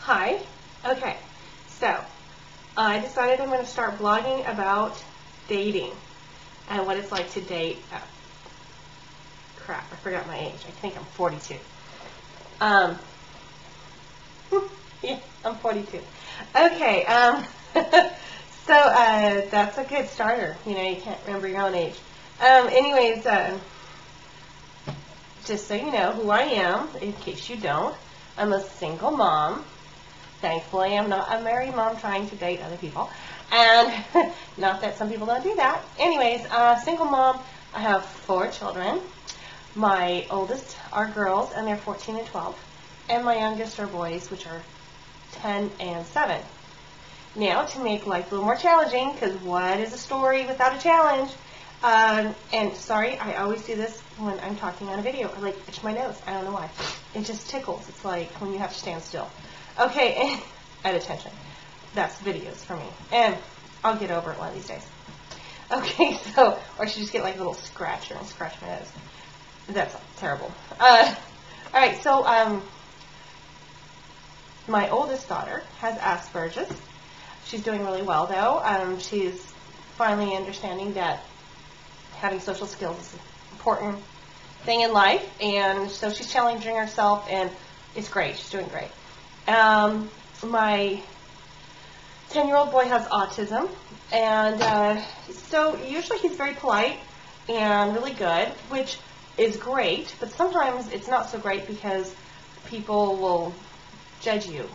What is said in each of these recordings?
Hi. Okay, so I decided I'm going to start blogging about dating and what it's like to date. Oh, crap, I forgot my age. I think I'm 42. Um, yeah, I'm 42. Okay, so that's a good starter. You know, you can't remember your own age. Anyways, just so you know who I am, in case you don't, I'm a single mom. Thankfully, I'm not a married mom trying to date other people. And not that some people don't do that. Anyways, single mom. I have 4 children. My oldest are girls, and they're 14 and 12. And my youngest are boys, which are 10 and 7. Now, to make life a little more challenging, because what is a story without a challenge? And sorry, I always do this when I'm talking on a video. I like itch my nose. I don't know why. It just tickles. It's like when you have to stand still. Okay, at attention. That's videos for me. And I'll get over it one of these days. Okay, so, or I should just get like a little scratcher and scratch my nose. That's terrible. Alright, so, my oldest daughter has Asperger's. She's doing really well, though. She's finally understanding that having social skills is an important thing in life, and so she's challenging herself, and it's great. She's doing great. My 10-year-old boy has autism, and so usually he's very polite and really good, which is great, but sometimes it's not so great because people will judge you.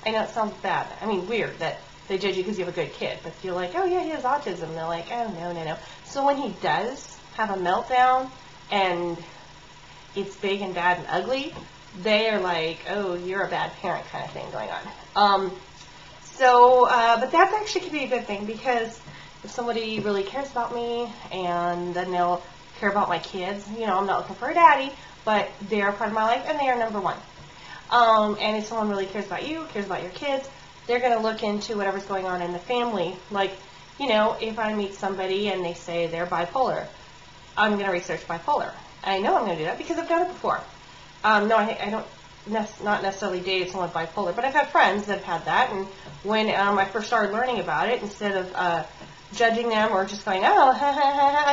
I know it sounds bad. I mean, weird that they judge you because you have a good kid, but you're like, oh yeah, he has autism. And they're like, oh no. So when he does have a meltdown and it's big and bad and ugly, they are like, oh, you're a bad parent kind of thing going on. But that actually could be a good thing, because if somebody really cares about me, and then they'll care about my kids, you know, I'm not looking for a daddy, but they're part of my life and they are number one. And if someone really cares about you, cares about your kids, they're going to look into whatever's going on in the family. Like, you know, if I meet somebody and they say they're bipolar, I'm going to research bipolar. I know I'm going to do that because I've done it before. No, I don't not necessarily dated someone bipolar, but I've had friends that have had that, and when I first started learning about it, instead of judging them or just going, oh,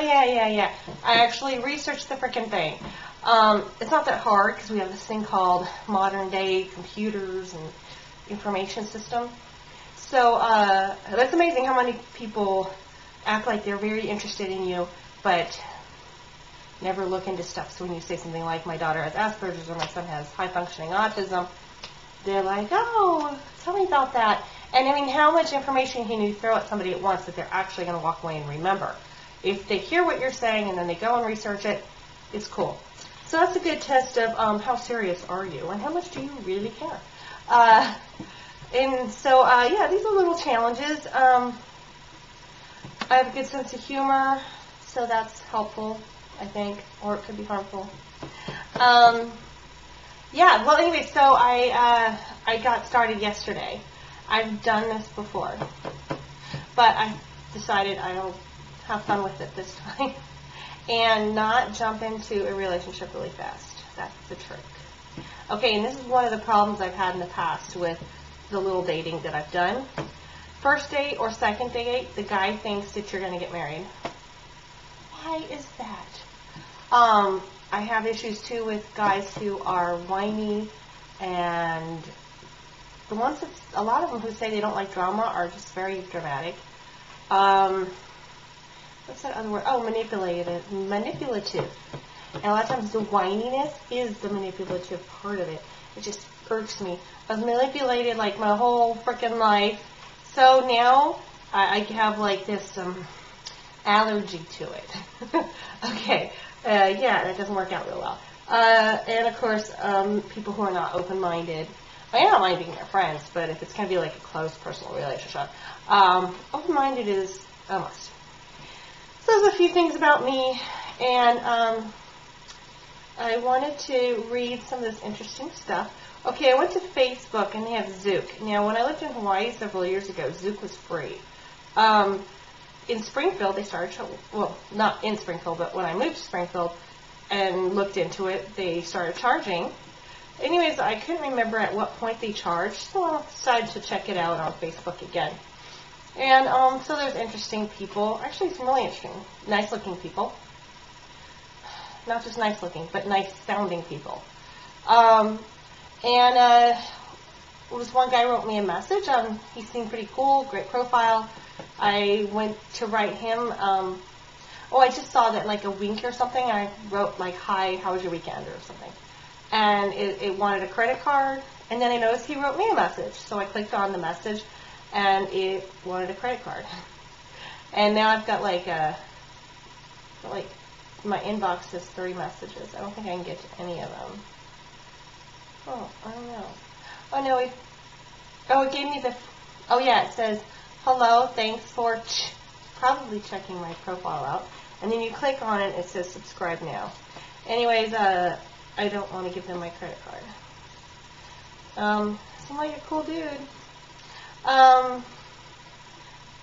yeah, I actually researched the frickin' thing. It's not that hard, because we have this thing called modern day computers and information system. So that's amazing how many people act like they're very interested in you, but never look into stuff. So when you say something like, my daughter has Asperger's or my son has high-functioning autism, they're like, oh, tell me about that. And I mean, how much information can you throw at somebody at once that they're actually going to walk away and remember? If they hear what you're saying and then they go and research it, it's cool. So that's a good test of how serious are you and how much do you really care. And so, yeah, these are little challenges. I have a good sense of humor, so that's helpful, I think, or it could be harmful. Yeah, well, anyway, so I got started yesterday. I've done this before, but I decided I'll have fun with it this time and not jump into a relationship really fast. That's the trick. Okay, and this is one of the problems I've had in the past with the little dating that I've done. First date or second date, the guy thinks that you're going to get married. Why is that? I have issues too with guys who are whiny, and the ones that, a lot of them who say they don't like drama are just very dramatic. What's that other word? Oh, manipulative. And a lot of times the whininess is the manipulative part of it. It just irks me. I was manipulated like my whole freaking life. So now I have like this allergy to it. Okay. Yeah, that doesn't work out real well. And of course, people who are not open-minded. I don't mind being their friends, but if it's going to be like a close personal relationship, open-minded is a must. So there's a few things about me, and I wanted to read some of this interesting stuff. Okay, I went to Facebook, and they have Zook. Now, when I lived in Hawaii several years ago, Zook was free. In Springfield, they started, well, not in Springfield, but when I moved to Springfield and looked into it, they started charging. Anyways, I couldn't remember at what point they charged, so I decided to check it out on Facebook again. And so there's interesting people. Actually, some really interesting, nice-looking people. Not just nice-looking, but nice-sounding people. This one guy wrote me a message. He seemed pretty cool, great profile. I went to write him. I just saw that like a wink or something. I wrote like, "Hi, how was your weekend?" or something. And it wanted a credit card. And then I noticed he wrote me a message. So I clicked on the message, and it wanted a credit card. And now I've got like my inbox is 3 messages. I don't think I can get to any of them. Oh, I don't know. Oh, no, it gave me it says, "Hello, thanks for probably checking my profile out." And then you click on it, it says subscribe now. Anyways, I don't want to give them my credit card. Seemed like a cool dude.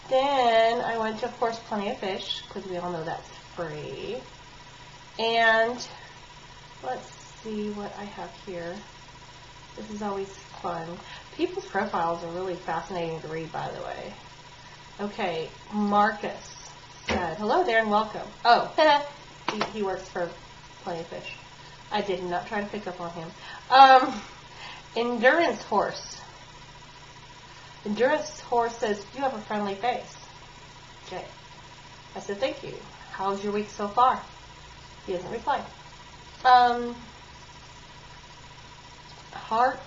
Then I went to, of course, Plenty of Fish, because we all know that's free. And let's see what I have here. This is always fun. People's profiles are really fascinating to read, by the way. Okay, Marcus said, "Hello there and welcome." Oh, he works for Plenty of Fish. I did not try to pick up on him. Endurance Horse. Endurance Horse says, "You have a friendly face." Okay. I said, "Thank you. How's your week so far?" He hasn't replied. Heart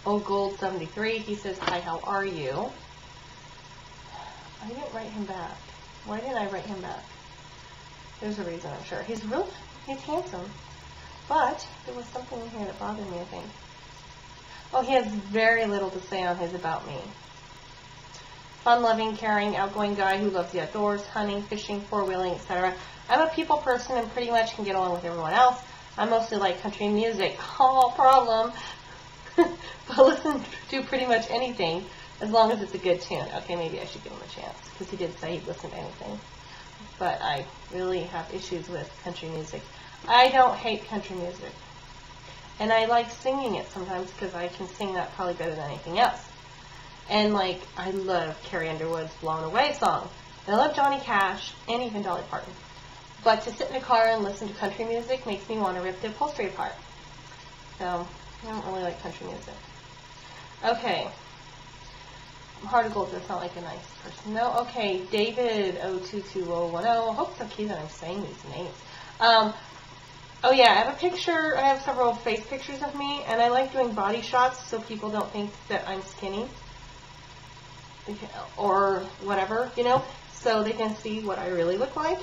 Gold 73. He says, "Hi, how are you?" I didn't write him back. Why didn't I write him back? There's a reason, I'm sure. He's handsome. But there was something in here that bothered me, I think. Oh, he has very little to say on his About Me. Fun-loving, caring, outgoing guy who loves the outdoors, hunting, fishing, four-wheeling, etc. I'm a people person and pretty much can get along with everyone else. I mostly like country music. Oh, problem. But listen to pretty much anything as long as it's a good tune. Okay, maybe I should give him a chance because he did say he'd listen to anything. But I really have issues with country music. I don't hate country music. And I like singing it sometimes because I can sing that probably better than anything else. And like, I love Carrie Underwood's Blown Away song. And I love Johnny Cash and even Dolly Parton. But to sit in a car and listen to country music makes me want to rip the upholstery apart. So, I don't really like country music. Okay. Heart of Gold does sound like a nice person. No? Okay. David 022010. I hope it's okay that I'm saying these names. I have a picture. I have several face pictures of me, and I like doing body shots so people don't think that I'm skinny or whatever, so they can see what I really look like.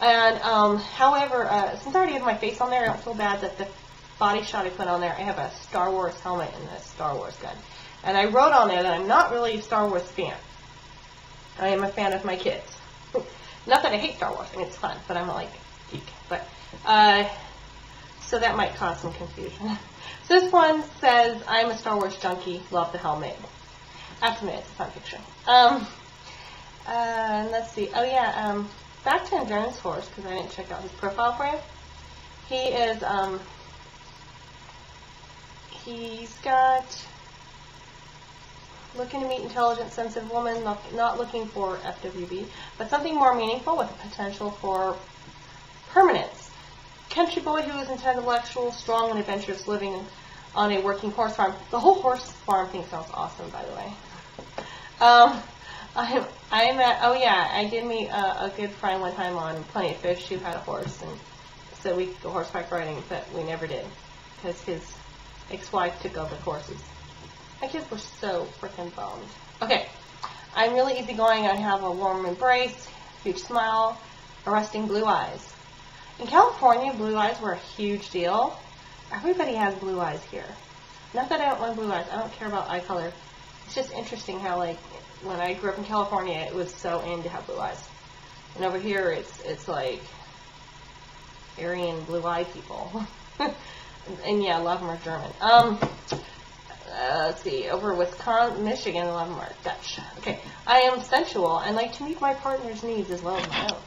And, however, since I already have my face on there, I don't feel bad that the body shot I put on there, I have a Star Wars helmet and a Star Wars gun. And I wrote on there that I'm not really a Star Wars fan. I am a fan of my kids. Not that I hate Star Wars. I mean, it's fun, but I'm not like a geek. But, so that might cause some confusion. So this one says, "I'm a Star Wars junkie, love the helmet." I have to admit, it's a fun picture. Let's see. Back to Endurance Horse, because I didn't check out his profile for him. He is, he's got looking to meet intelligent, sensitive woman, not looking for FWB, but something more meaningful with a potential for permanence. Country boy who is intellectual, strong, and adventurous, living on a working horse farm. The whole horse farm thing sounds awesome, by the way. I did meet a good friend one time on Plenty of Fish who had a horse, and so we could go horseback riding, but we never did because his ex-wife took over the horses. My kids were so freaking bummed. Okay, I'm really easygoing. I have a warm embrace, huge smile, arresting blue eyes. In California, blue eyes were a huge deal. Everybody has blue eyes here. Not that I don't want blue eyes. I don't care about eye color. It's just interesting how, like, when I grew up in California, it was so in to have blue eyes. And over here, it's like Aryan blue-eyed people. And yeah, a lot of them are German. Let's see, over Wisconsin, Michigan, a lot of them are Dutch. Okay, I am sensual and like to meet my partner's needs as well as my own.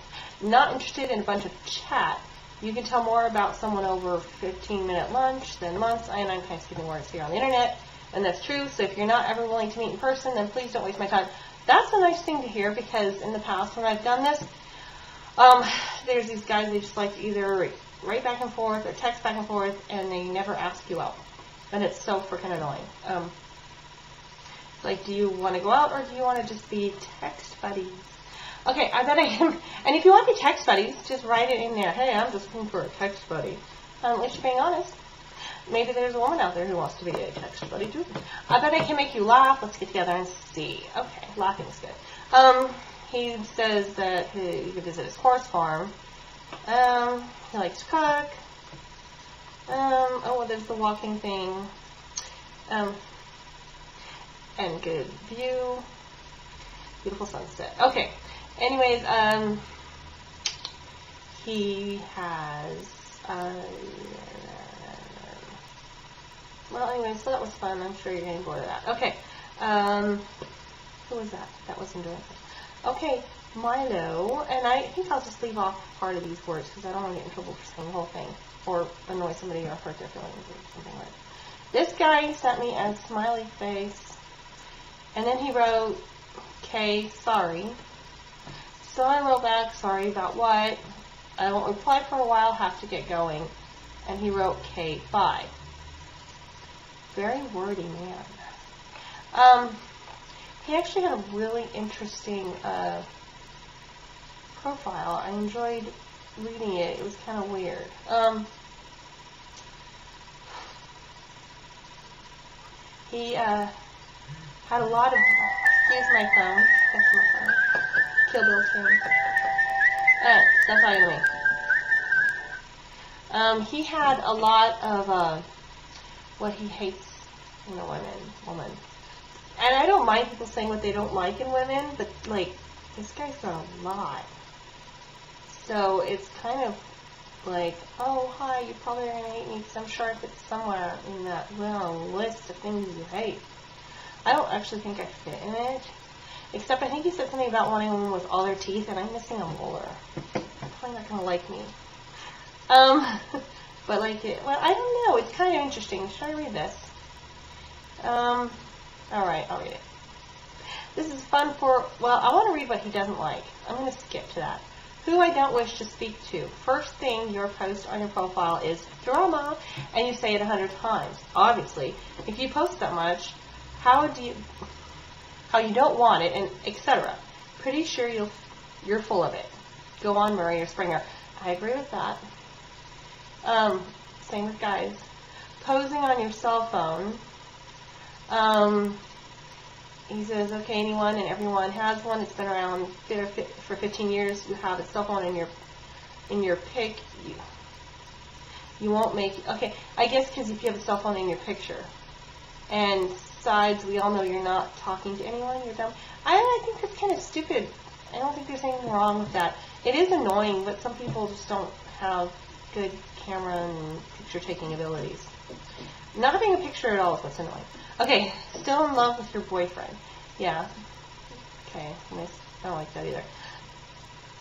Not interested in a bunch of chat, You can tell more about someone over 15-minute lunch than months, and I'm kind of skipping words here on the internet, and that's true. So if you're not ever willing to meet in person, then please don't waste my time. That's a nice thing to hear, because in the past when I've done this, there's these guys, they just like to either write back and forth or text back and forth, and they never ask you out. And it's so freaking annoying. Like, do you want to go out, or do you want to just be text buddies? Okay, I bet I am. And if you want to be text buddies, just write it in there. Hey, I'm just looking for a text buddy. At least you're being honest. Maybe there's a woman out there who wants to be a text buddy too. I bet I can make you laugh. Let's get together and see. Okay, laughing's good. He says that he could visit his horse farm. He likes to cook. Oh, there's the walking thing. And good view. Beautiful sunset. Okay. Anyways, he has, well, anyways, so that was fun. I'm sure you're getting bored of that. Okay. Who was that? That wasn't doing it. Okay, Milo, and I think I'll just leave off part of these words because I don't want to get in trouble for saying the whole thing or annoy somebody or hurt their feelings or something like that. This guy sent me a smiley face, and then he wrote, "Okay, sorry." So I wrote back, "Sorry about what? I won't reply for a while, have to get going." And he wrote, "Okay, bye." Very wordy man. He actually had a really interesting profile. I enjoyed reading it. It was kind of weird. He had a lot of, excuse my phone, that's my phone, Kill Bill tune. That's all you know. He had a lot of what he hates in a woman. And I don't mind people saying what they don't like in women, but, like, this guy's got a lot. So it's kind of like, oh, hi, you probably are going to hate me because I'm sure if it's somewhere in that long list of things you hate. I don't actually think I fit in it. Except I think he said something about wanting a woman with all their teeth, and I'm missing a molar. They're probably not going to like me. But like it, well, I don't know. It's kind of interesting. Should I read this? Alright, I'll read it. This is fun for, well, I want to read what he doesn't like. I'm going to skip to that. Who I don't wish to speak to. First thing your post on your profile is drama, and you say it 100 times. Obviously, if you post that much, how you don't want it, and etc. Pretty sure you're full of it. Go on, Murray or Springer. I agree with that. Same with guys. Posing on your cell phone. He says, okay, anyone and everyone has one. It's been around for 15 years. You have a cell phone in your pic. You won't make, okay, I guess because if you have a cell phone in your picture. And besides, we all know you're not talking to anyone. You're dumb. I think that's kind of stupid. I don't think there's anything wrong with that. It is annoying, but some people just don't have good camera and picture-taking abilities. Not having a picture at all is what's annoying. Okay, still in love with your boyfriend. Yeah. Okay, I don't like that either.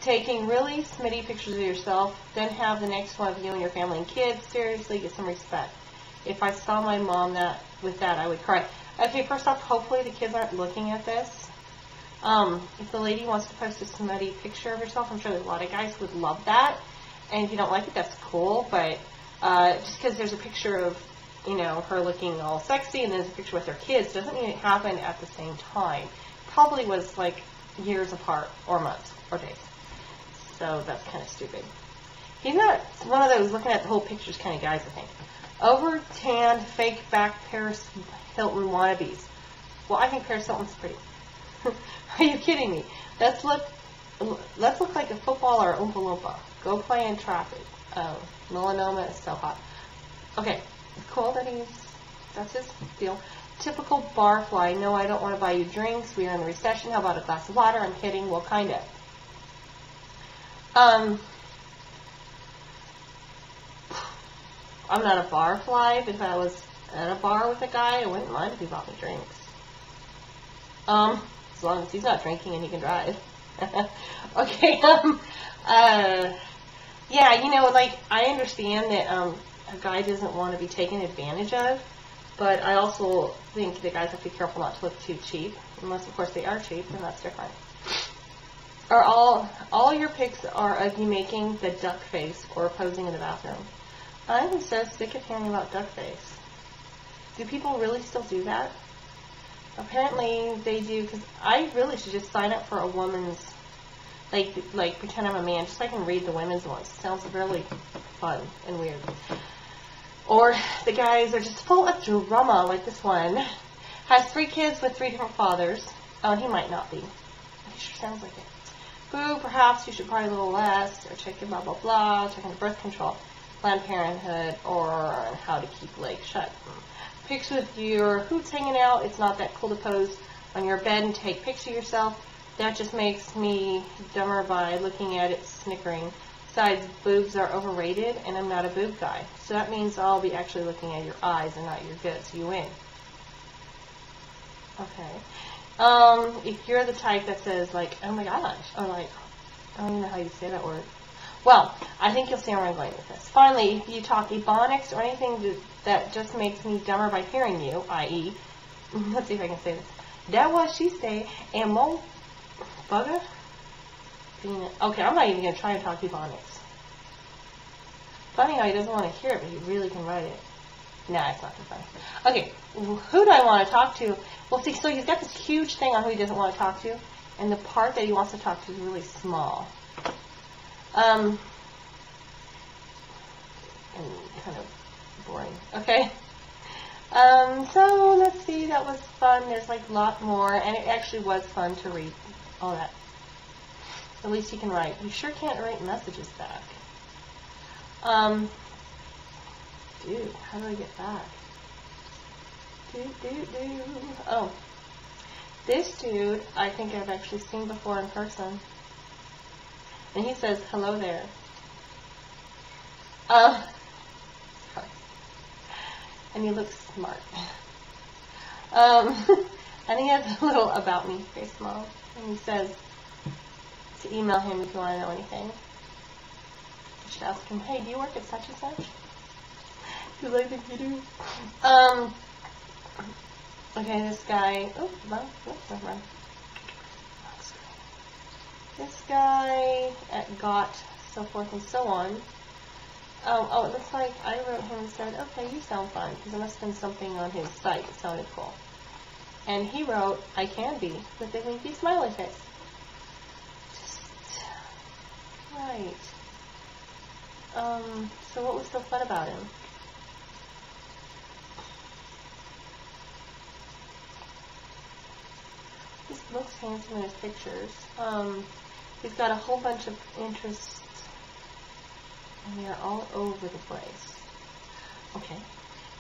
Taking really smitty pictures of yourself, then have the next one of you and your family and kids. Seriously, get some respect. If I saw my mom with that, I would cry. Okay, first off, hopefully the kids aren't looking at this. If the lady wants to post a smutty picture of herself, I'm sure a lot of guys would love that. And if you don't like it, that's cool. But just because there's a picture of, her looking all sexy and there's a picture with their kids doesn't mean it happened at the same time. Probably was like years apart or months or days. So that's kind of stupid. He's not one of those looking at the whole pictures kind of guys, I think. Over-tanned, fake back Paris Hilton wannabes. Well, I think Paris Hilton's pretty. Are you kidding me? Let's look like a football or Oompa Loompa. Go play in traffic. Melanoma is so hot. Okay, cool that that's his deal. Typical barfly. No, I don't want to buy you drinks. We are in a recession. How about a glass of water? I'm kidding. Well, kind of. I'm not a barfly, but if I was at a bar with a guy, I wouldn't mind if he bought me drinks. As long as he's not drinking and he can drive. Okay, Yeah, you know, like, I understand that a guy doesn't want to be taken advantage of, but I also think that guys have to be careful not to look too cheap, unless, of course, they are cheap, then that's different. Are all your pics are of you making the duck face or posing in the bathroom? I'm so sick of hearing about duck face. Do people really still do that? Apparently they do, because I really should just sign up for a woman's, like pretend I'm a man, just so I can read the women's ones. It sounds really fun and weird. Or the guys are just full of drama, like this one. Has 3 kids with 3 different fathers. Oh, he might not be. He sure sounds like it. Boo, perhaps you should probably a little less, or check your blah blah blah, check into birth control, Planned Parenthood, or how to keep legs shut. Pics with your hoots hanging out. It's not that cool to pose on your bed and take pics of yourself. That just makes me dumber by looking at it snickering. Besides, boobs are overrated, and I'm not a boob guy. So that means I'll be actually looking at your eyes and not your goods. You win. Okay. If you're the type that says, like, oh my gosh, or like, I don't even know how you say that word. Well, I think you'll see where I'm going with this. Finally, if you talk ebonics or anything that just makes me dumber by hearing you, i.e., let's see if I can say this. That what she say, and mo bugger. Okay, I'm not even going to try and talk ebonics. Funny how he doesn't want to hear it, but he really can write it. Nah, it's not too funny. Okay, who do I want to talk to? Well, see, so he's got this huge thing on who he doesn't want to talk to, and the part that he wants to talk to is really small. And kind of boring. Okay. So let's see, that was fun. There's like a lot more, and it actually was fun to read all that. At least you can write. You sure can't write messages back. Dude, how do I get back? Oh. This dude, I think I've actually seen before in person. And he says, hello there. And he looks smart. And he has a little about me, very small. And he says to email him if you want to know anything. You should ask him, hey, do you work at such and such? Because I think you do. Okay, this guy, never mind. This guy at Got, so forth and so on. It looks like I wrote him and said, okay, you sound fun, because there must have been something on his site that sounded cool. And he wrote, I can be, with a winky smiley face. Just, right. So what was so fun about him? He looks handsome in his pictures. He's got a whole bunch of interests, and they're all over the place. Okay.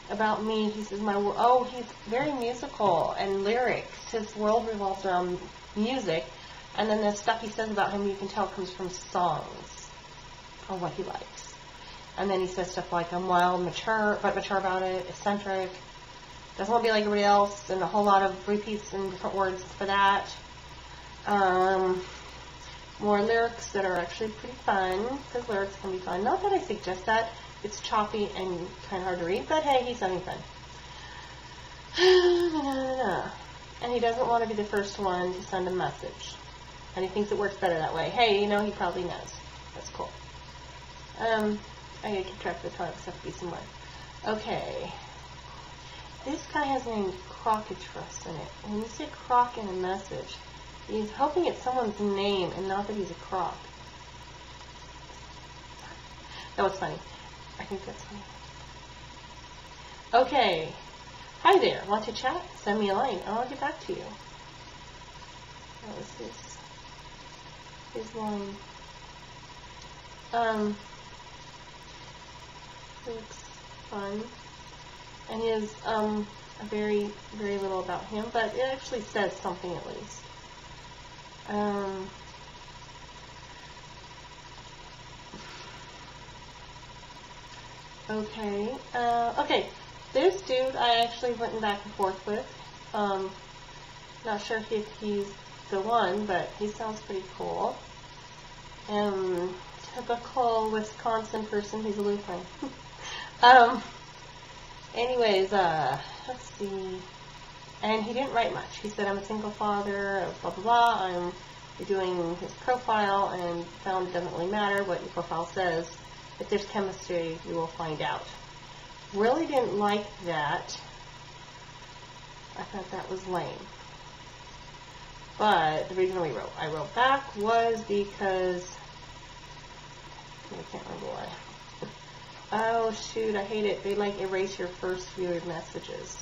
About me, he says he's very musical and lyrics. His world revolves around music, and then the stuff he says about him you can tell comes from songs or what he likes. And then he says stuff like, I'm wild, mature, but mature about it, eccentric, doesn't want to be like everybody else, and a whole lot of repeats and different words for that. More lyrics that are actually pretty fun, because lyrics can be fun. Not that I suggest that. It's choppy and kind of hard to read, but hey, he's having fun. And he doesn't want to be the first one to send a message. And he thinks it works better that way. Hey, you know, he probably knows. That's cool. I gotta keep track of the time, because I have to be somewhere. Okay. This guy has the name Crocketrust in it. And when you say croc in a message, he's hoping it's someone's name and not that he's a croc. That was funny. I think that's funny. Okay. Hi there. Want to chat? Send me a line and I'll get back to you. That was his line. Looks fun. And he has very, very little about him, but it actually says something at least. Okay. Okay. This dude I actually went back and forth with. Not sure if he's the one, but he sounds pretty cool. typical Wisconsin person who's a Lutheran. Anyways, let's see. And he didn't write much. He said, I'm a single father, blah, blah, blah. I'm doing his profile and found it doesn't really matter what your profile says. If there's chemistry, you will find out. Really didn't like that. I thought that was lame. But the reason I wrote back was because, I can't remember why. Oh shoot, I hate it. They like erase your first few messages.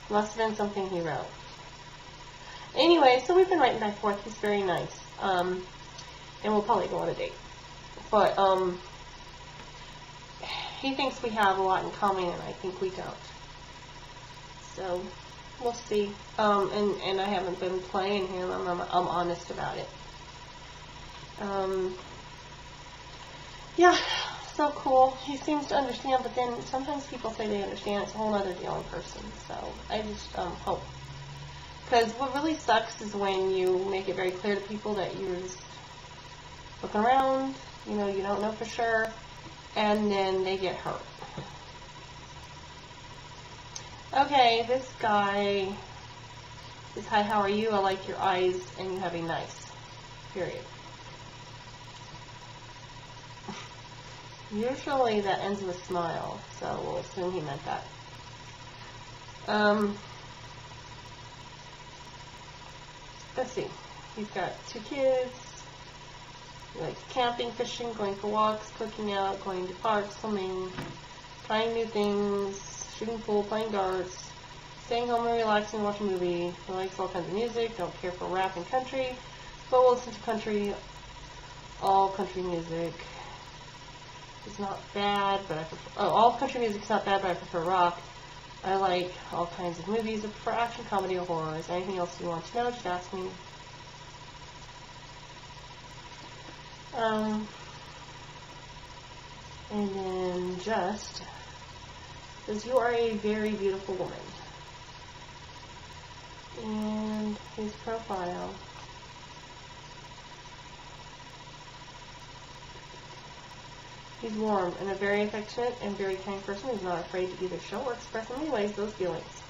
Must have been something he wrote. Anyway, so we've been writing back and forth. He's very nice. And we'll probably go on a date. But he thinks we have a lot in common, and I think we don't. So we'll see. And I haven't been playing him. I'm honest about it. Yeah, so cool. He seems to understand, but then sometimes people say they understand. It's a whole other deal in person. So I just hope. Because what really sucks is when you make it very clear to people that you're just looking around, you know, you don't know for sure, and then they get hurt. Okay, this guy is, hi, how are you? I like your eyes, and you have a nice. Period. Usually that ends with a smile, so we'll assume he meant that. Let's see. He's got 2 kids. He likes camping, fishing, going for walks, cooking out, going to parks, swimming, trying new things, shooting pool, playing darts, staying home and relaxing, watching a movie. He likes all kinds of music, don't care for rap and country, but will listen to country, all country music. It's not bad, but I prefer, all country music is not bad, but I prefer rock. I like all kinds of movies. I prefer action, comedy, or horror. Is there anything else you want to know? Just ask me. And then just says you are a very beautiful woman. And his profile. He's warm and a very affectionate and very kind person who's not afraid to either show or express in many ways those feelings.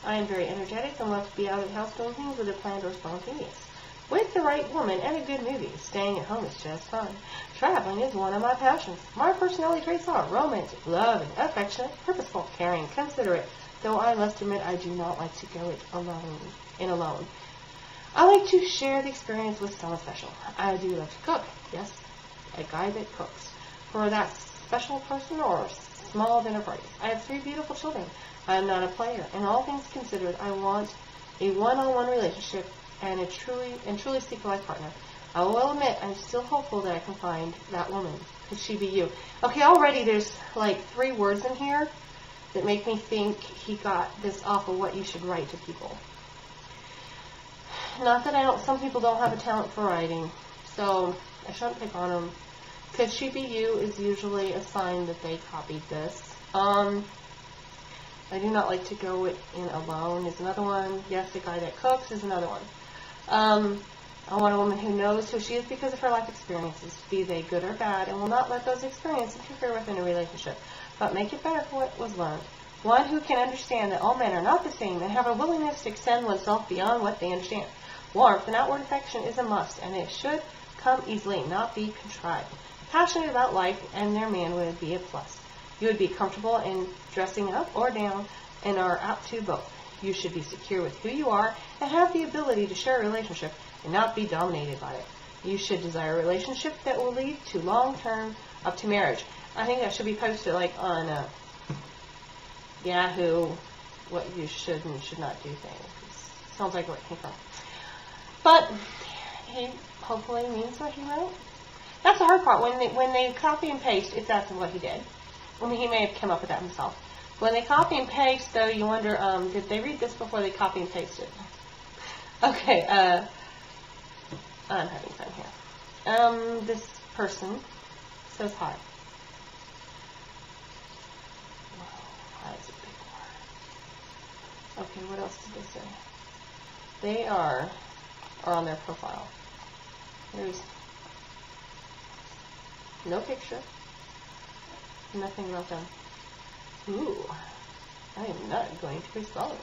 I am very energetic and love to be out of the house doing things whether planned or spontaneous. With the right woman and a good movie, staying at home is just fun. Traveling is one of my passions. My personality traits are romantic, loving, affectionate, purposeful, caring, considerate, though I must admit I do not like to go it alone. I like to share the experience with someone special. I do love to cook. Yes, a guy that cooks. For that special person or small dinner party. I have 3 beautiful children. I am not a player. In all things considered, I want a one-on-one relationship and truly seek a life partner. I will admit, I'm still hopeful that I can find that woman. Could she be you? Okay, already there's like 3 words in here that make me think he got this off of what you should write to people. Not that some people don't have a talent for writing, so I shouldn't pick on them. Could she be you is usually a sign that they copied this. I do not like to go in alone is another one. Yes, the guy that cooks is another one. I want a woman who knows who she is because of her life experiences, be they good or bad, and will not let those experiences interfere within a relationship, but make it better for what was learned. One who can understand that all men are not the same and have a willingness to extend oneself beyond what they understand. Warmth and outward affection is a must, and it should come easily, not be contrived. Passionate about life and their man would be a plus. You would be comfortable in dressing up or down and are apt to both. You should be secure with who you are and have the ability to share a relationship and not be dominated by it. You should desire a relationship that will lead to long-term up to marriage. I think that should be posted like on Yahoo, what you should and should not do things. Sounds like where it came from. But he hopefully means what he wrote. That's the hard part. When they copy and paste, it's that's what he did. I mean, he may have come up with that himself. When they copy and paste, though, you wonder, did they read this before they copy and pasted? Okay, I'm having fun here. This person says hi. Wow, hi is a big word. Okay, what else did they say? They are on their profile. There's No picture. Nothing wrote down. Ooh. I am not going to respond.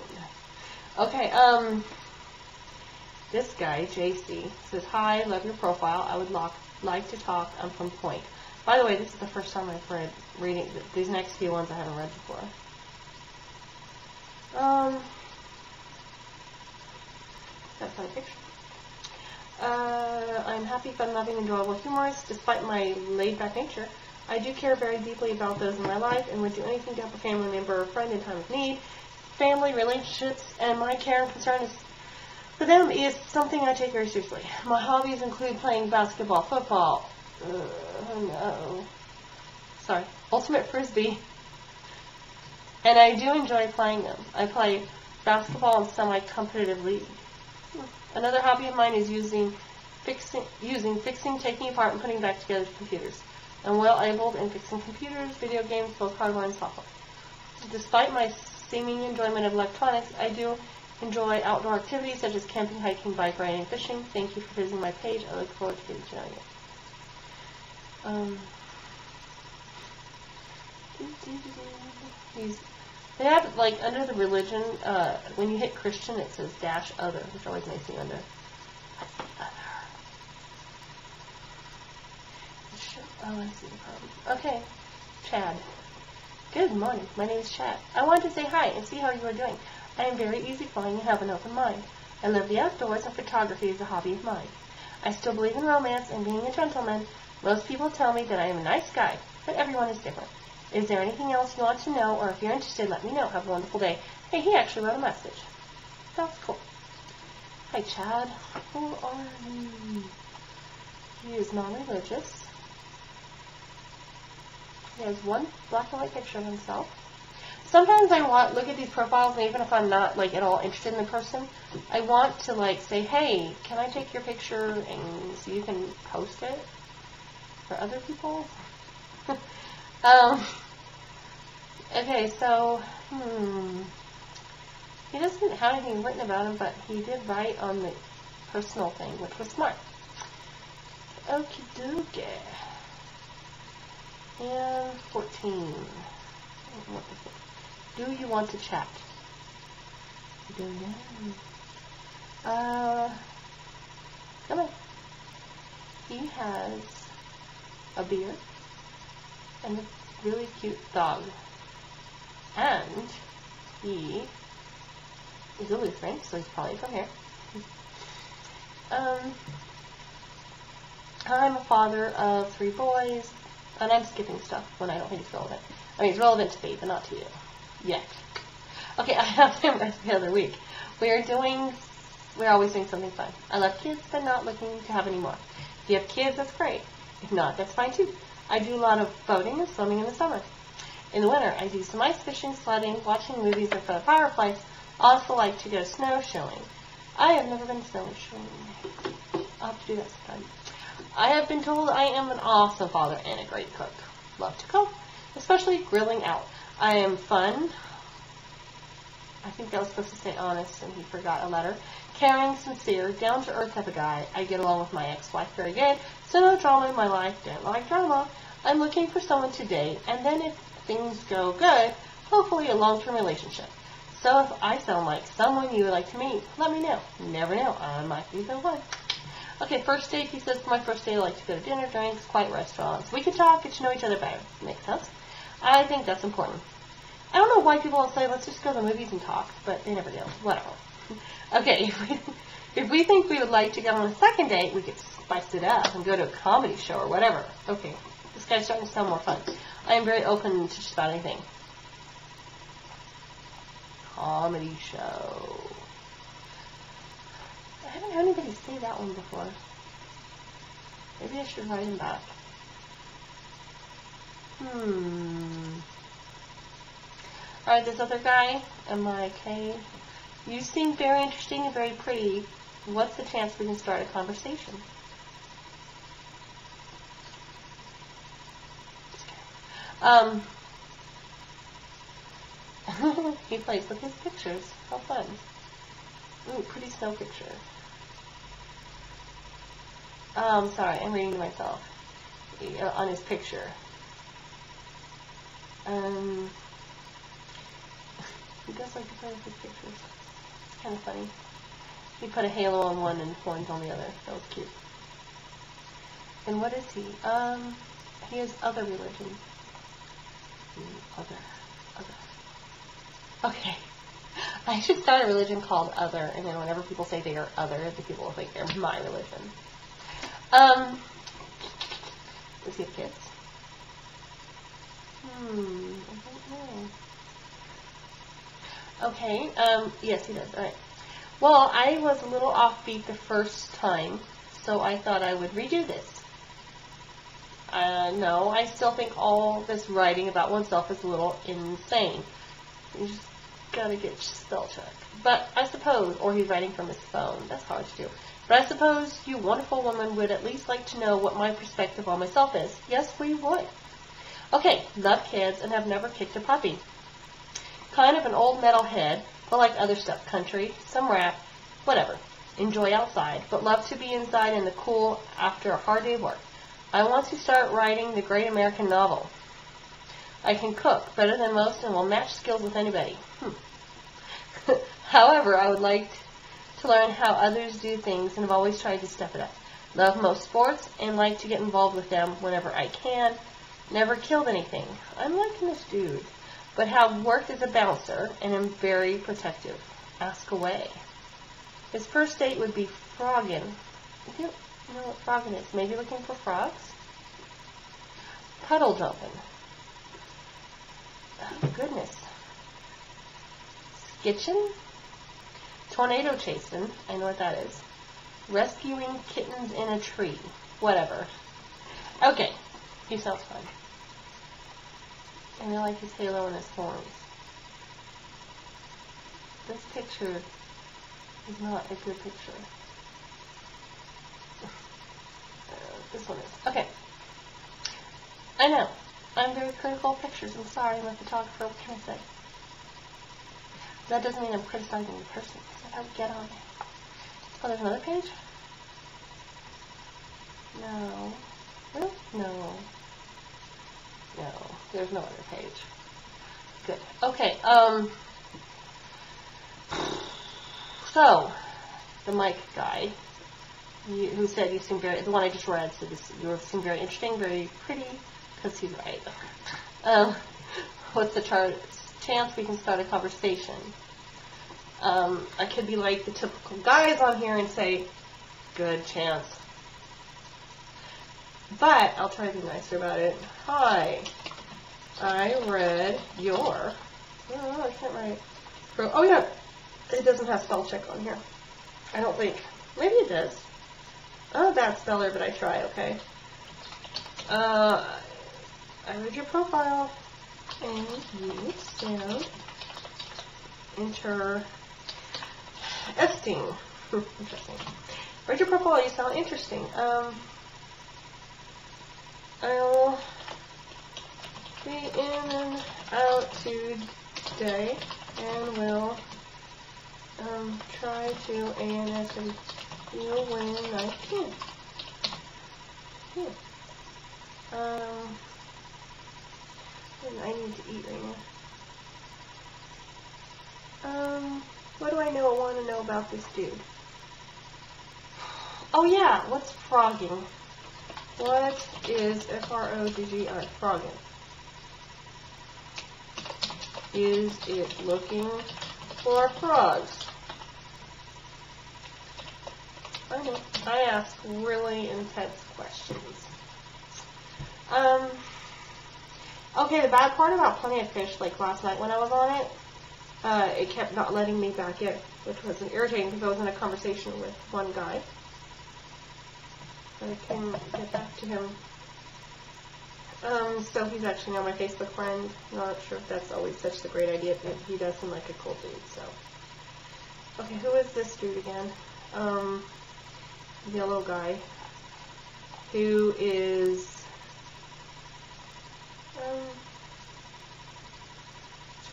Okay, this guy, JC, says, hi, love your profile. I would like to talk. I'm from Point. By the way, this is the first time I've reading these next few ones I haven't read before. That's not a picture. I'm happy, fun-loving, enjoyable, humorous. Despite my laid-back nature, I do care very deeply about those in my life and would do anything to help a family member or friend in time of need. Family, relationships, and my care and concern for them is something I take very seriously. My hobbies include playing basketball, football, oh no, sorry, ultimate frisbee, and I do enjoy playing them. I play basketball in semi-competitive league. Another hobby of mine is fixing, taking apart, and putting back together computers. I'm well able in fixing computers, video games, both hardware and software. Despite my seeming enjoyment of electronics, I do enjoy outdoor activities such as camping, hiking, bike riding, and fishing. Thank you for visiting my page. I look forward to getting to know you. They have, like, under the religion, when you hit Christian, it says -other, which always makes me wonder. What's the other? Oh, I see the problem. Okay, Chad. Good morning. My name is Chad. I wanted to say hi and see how you are doing. I am very easygoing and have an open mind. I love the outdoors, and photography is a hobby of mine. I still believe in romance and being a gentleman. Most people tell me that I am a nice guy, but everyone is different. Is there anything else you want to know, or if you're interested, let me know. Have a wonderful day. Hey, he actually wrote a message. That's cool. Hi, Chad. Who are you? He is non-religious. He has one black and white picture of himself. Sometimes I look at these profiles, and even if I'm not, like, at all interested in the person, I want to, like, say, hey, can I take your picture and so you can post it for other people? Okay, so, he doesn't have anything written about him, but he did write on the personal thing, which was smart. Okie dokie. And 14. What is it? Do you want to chat? Do you? Come on. He has a beard and a really cute dog. And he is a Lutheran, so he's probably from here. I'm a father of 3 boys, and I'm skipping stuff when I don't think it's relevant. I mean, it's relevant to me, but not to you. Yet. Okay, I have them the other week. We're always doing something fun. I love kids, but not looking to have any more. If you have kids, that's great. If not, that's fine too. I do a lot of boating and swimming in the summer. In the winter, I do some ice fishing, sledding, watching movies in front of fireplace. I also like to go snowshoeing. I have never been snowshoeing. I'll have to do that sometime. I have been told I am an awesome father and a great cook. Love to cook, especially grilling out. I am fun. I think that was supposed to say honest, and he forgot a letter. Caring, sincere, down-to-earth type of guy. I get along with my ex-wife very good, so no drama in my life. Don't like drama. I'm looking for someone to date, and then if things go good, hopefully a long-term relationship. So if I sound like someone you would like to meet, let me know. You never know, I might be the one. Okay, first date, he says, for my first date, I like to go to dinner, drinks, quiet restaurants. We can talk, get to know each other better. Makes sense. I think that's important. I don't know why people will say, let's just go to the movies and talk, but they never do. Whatever. Okay, if we think we would like to go on a second date, we could spice it up and go to a comedy show or whatever. Okay, this guy's starting to sound more fun. I am very open to just about anything. Comedy show. I haven't heard anybody say that one before. Maybe I should write him back. Alright, this other guy, M-I-K. You seem very interesting and very pretty. What's the chance we can start a conversation? He plays with his pictures. How fun. Ooh, pretty snow picture. Sorry, I'm reading to myself. on his picture. He does like to play with his pictures. It's kind of funny. He put a halo on one and horns on the other. That was cute. And what is he? He is other religion. Other. Okay. I should start a religion called Other, and then whenever people say they are other, the people will think they're my religion. Does he have kids? I don't know. Okay, yes he does. Alright. Well, I was a little offbeat the first time, so I thought I would redo this. No, I still think all this writing about oneself is a little insane. You just gotta get spell check. But I suppose, or he's writing from his phone. That's hard to do. But I suppose you wonderful woman would at least like to know what my perspective on myself is. Yes, we would. Okay, love kids and have never kicked a puppy. Kind of an old metalhead, but like other stuff, country, some rap, whatever. Enjoy outside, but love to be inside in the cool after a hard day of work. I want to start writing the great American novel. I can cook better than most and will match skills with anybody. However, I would like to learn how others do things and have always tried to step it up. Love most sports and like to get involved with them whenever I can. Never killed anything. I'm liking this dude. But have worked as a bouncer and am very protective. Ask away. His first date would be frogging. You know what frogging is? Maybe looking for frogs? Puddle jumping. Oh, goodness. Skitching? Tornado chasing. I know what that is. Rescuing kittens in a tree. Whatever. Okay. He sounds fun. And I like his halo and his horns. This picture is not a good picture. This one is. Okay. I know. I'm very critical of pictures. I'm sorry, I'm a photographer. What can I say? That doesn't mean I'm criticizing the person. So I would get on it. Oh, there's another page? No. Really? No. No. There's no other page. Good. Okay. So, the Mike guy, who said you seem very, the one I just read said this, you seem very interesting, very pretty, because he's right. What's the chance we can start a conversation? I could be like the typical guys on here and say, good chance. But I'll try to be nicer about it. Hi, I read your, oh, I can't write. Oh yeah, it doesn't have spell check on here. I don't think. Maybe it does. I'm a bad speller, but I try, okay? I read your profile, and you sound interesting. Interesting. Read your profile, you sound interesting. I'll be in and out today, and will try to answer you when I can. I need to eat right now. What do I want to know about this dude? Oh yeah, what's frogging? What is F-R-O-G-G-I, frogging? Is it looking for frogs? I know. I ask really intense questions. Okay, the bad part about Plenty of Fish, like last night when I was on it, it kept not letting me back in, which was irritating because I was in a conversation with one guy. I couldn't get back to him. So he's actually now my Facebook friend. Not sure if that's always such a great idea, but he does seem like a cool dude, so. Okay, who is this dude again? Yellow guy. Who is, which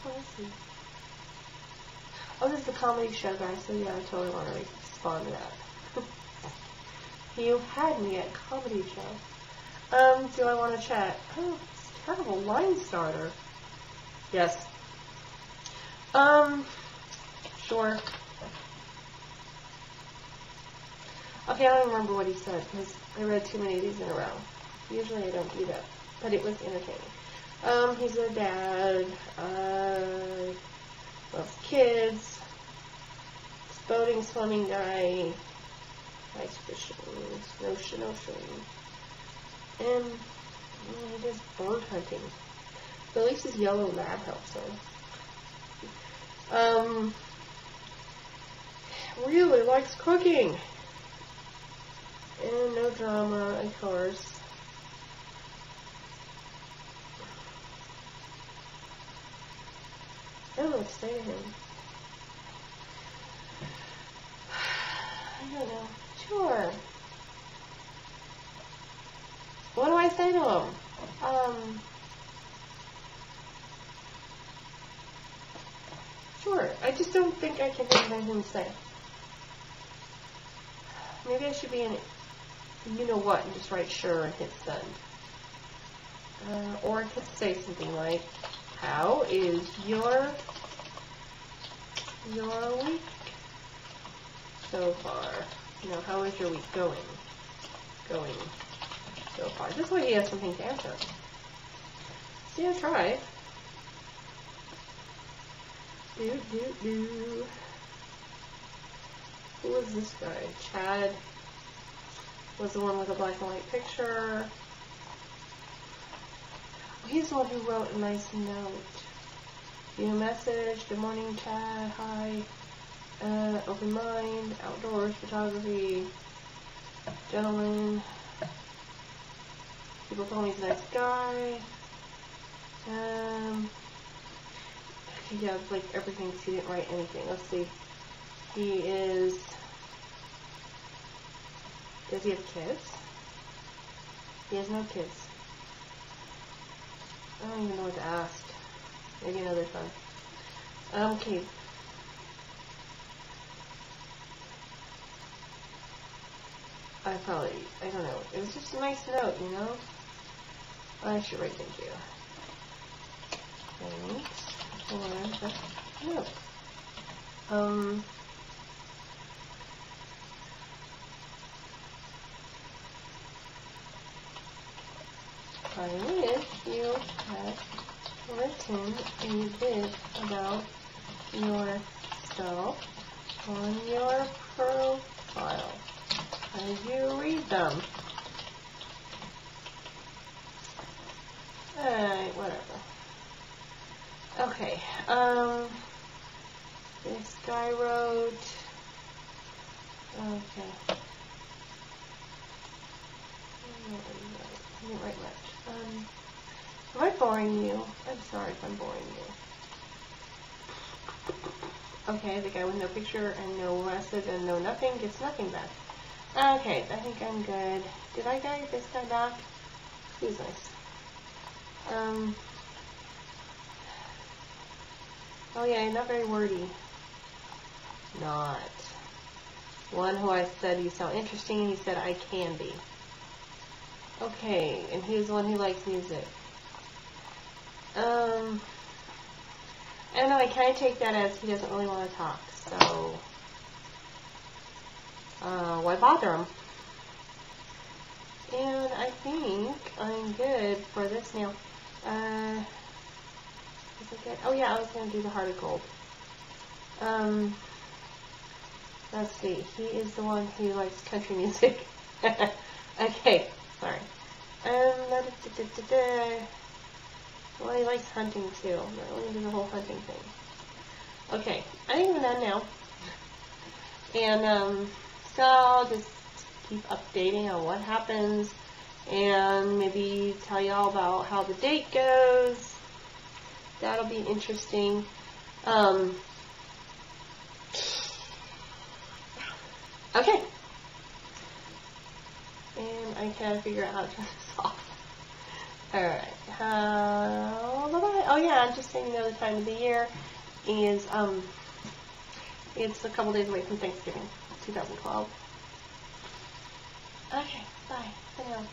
one is he? Oh, this is the comedy show guy, so yeah, I totally want to respond to that. You had me at comedy show. Do I want to chat? Oh, it's terrible. Line starter. Yes. Sure. Okay, I don't remember what he said because I read too many of these in a row. Usually I don't do that, but it was entertaining. He's a dad. Loves kids. Boating, swimming guy. Ice fishing. Ocean. And he does bird hunting. But at least his yellow lab helps him. Really likes cooking. And no drama, of course. I don't know what to say to him. I don't know. Sure. What do I say to him? Sure. I just don't think I can think of anything to say. Maybe I should be in it. You know what, and just write sure and hit send. Or I could say something like, how is your week so far? You know, how is your week going so far? This way he has something to answer. So yeah, try. Who was this guy? Chad was the one with the black and white picture. Oh, he's the one who wrote a nice note. View message. Good morning, Chad. Hi. Open mind. Outdoors photography. Gentleman. People tell me he's a nice guy. Yeah, like everything. He didn't write anything. Let's see. He is. Does he have kids? He has no kids. I don't even know what to ask. Maybe another time. Okay. I don't know. It was just a nice note, you know? I should write thank you. Thanks for the note. I wish you had written a bit about yourself on your profile as you read them. Alright, whatever. Okay, this guy wrote, okay. I didn't write much. Am I boring you? I'm sorry if I'm boring you. Okay, the guy with no picture and no message and no nothing gets nothing back. Okay, I think I'm good. Did I get this guy back? He's nice. Oh yeah, not very wordy. Not. One who I said you sound interesting, he said I can be. Okay, and he's the one who likes music. I don't know, I kind of take that as he doesn't really want to talk, so why bother him? And I think I'm good for this now. Is it good? Oh yeah, I was going to do the Heart of Gold. Let's see, he is the one who likes country music. Okay, sorry. Well, he likes hunting too. I'm not really into the whole hunting thing. Okay, I think I'm done now. And so I'll just keep updating on what happens and maybe tell y'all about how the date goes. That'll be interesting. Okay. And I can't figure out how to turn this off. Alright. Bye-bye. Oh yeah, just so you know, the time of the year is, it's a couple days away from Thanksgiving, 2012. Okay, bye. For now.